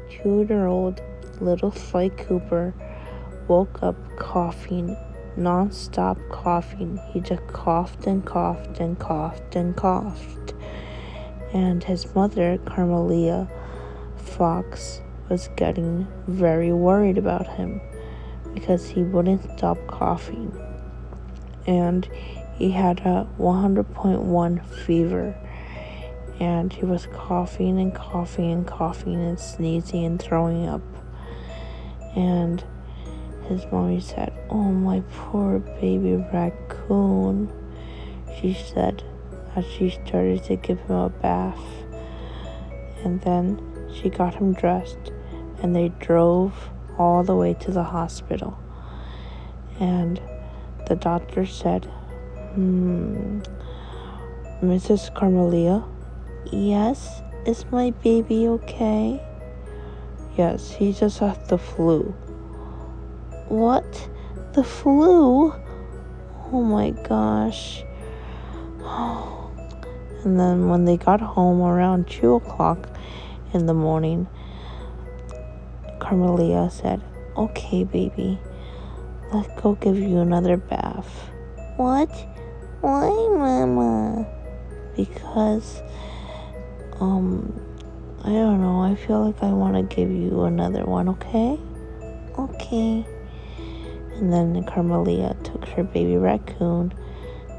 2-year-old little Sly Cooper woke up coughing, non-stop coughing. He just coughed and coughed and coughed and coughed. And his mother, Carmelia Fox, was getting very worried about him because he wouldn't stop coughing. And he had a 100.1 fever. And he was coughing and coughing and coughing and sneezing and throwing up. And his mommy said, "Oh, my poor baby raccoon," she said as she started to give him a bath. And then she got him dressed and they drove all the way to the hospital. And the doctor said, "Mrs. Carmelia?" "Yes, is my baby okay?" "Yes, he just has the flu." "What? The flu? Oh my gosh." And then when they got home around 2 o'clock in the morning, Carmelia said, "Okay, baby, let's go give you another bath." "What? Why, Mama?" "Because, I don't know, I feel like I want to give you another one, okay?" "Okay." And then Carmelia took her baby raccoon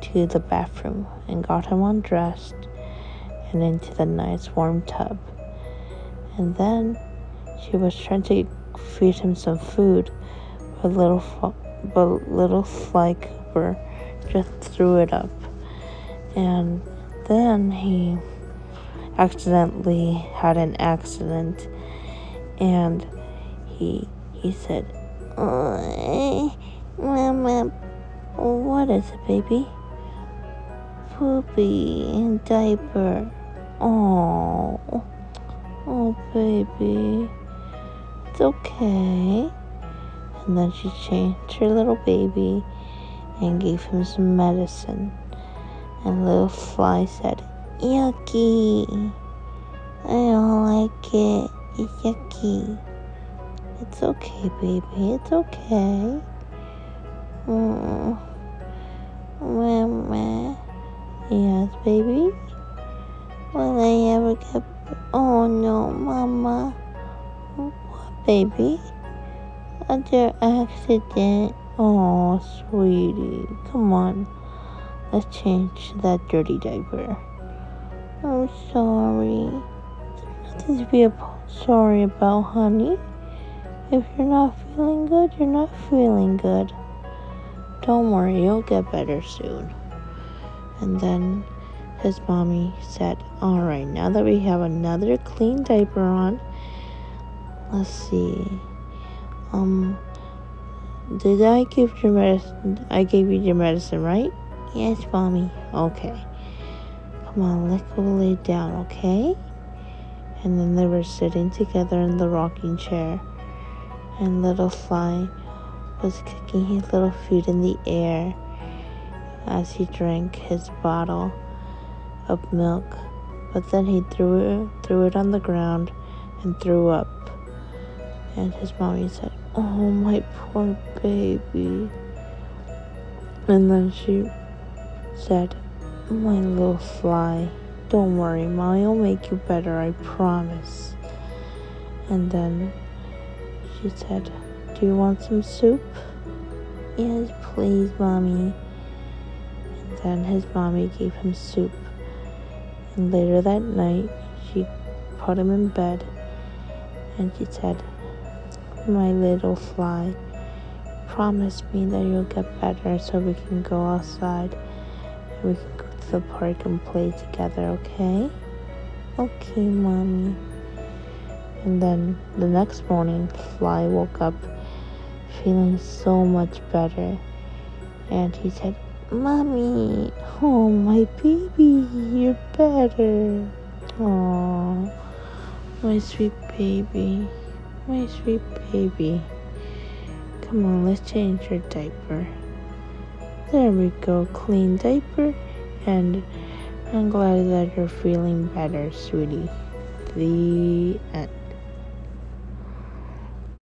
to the bathroom and got him undressed and into the nice warm tub. And then she was trying to feed him some food, but little Sly Cooper just threw it up. And then he accidentally had an accident, and he said, "Mama, what is it, baby?" "Poopy diaper." Oh, baby, it's okay." And then she changed her little baby and gave him some medicine. And little Sly said, "Yucky. I don't like it. It's yucky." "It's okay, baby. It's okay." Mama. "Yes, baby?" "Will I ever get... Oh, no, Mama." "What, baby?" "Another accident." "Oh, sweetie. Come on. Let's change that dirty diaper." "I'm sorry." "There's nothing to be sorry about, honey. If you're not feeling good, you're not feeling good. Don't worry, you'll get better soon." And then his mommy said, "All right, now that we have another clean diaper on, let's see. Did I give your medicine? I gave you your medicine, right?" "Yes, Mommy." "Okay. Come on, let's go lay down, okay?" And then they were sitting together in the rocking chair, and little Sly was kicking his little feet in the air as he drank his bottle of milk. But then he threw it on the ground and threw up. And his mommy said, "Oh, my poor baby." And then she said, "My little Sly, don't worry, Mommy will make you better, I promise." And then she said, "Do you want some soup?" "Yes, please, Mommy." And then his mommy gave him soup. And later that night, she put him in bed, and she said, "My little Sly, promise me that you'll get better so we can go outside and we can go to the park and play together, okay?" "Okay, Mommy." And then the next morning, Sly woke up feeling so much better. And he said, "Mommy, oh, my baby, you're better." "Aw, my sweet baby, my sweet baby. Come on, let's change your diaper." There we go, clean diaper. And I'm glad that you're feeling better, sweetie. The end.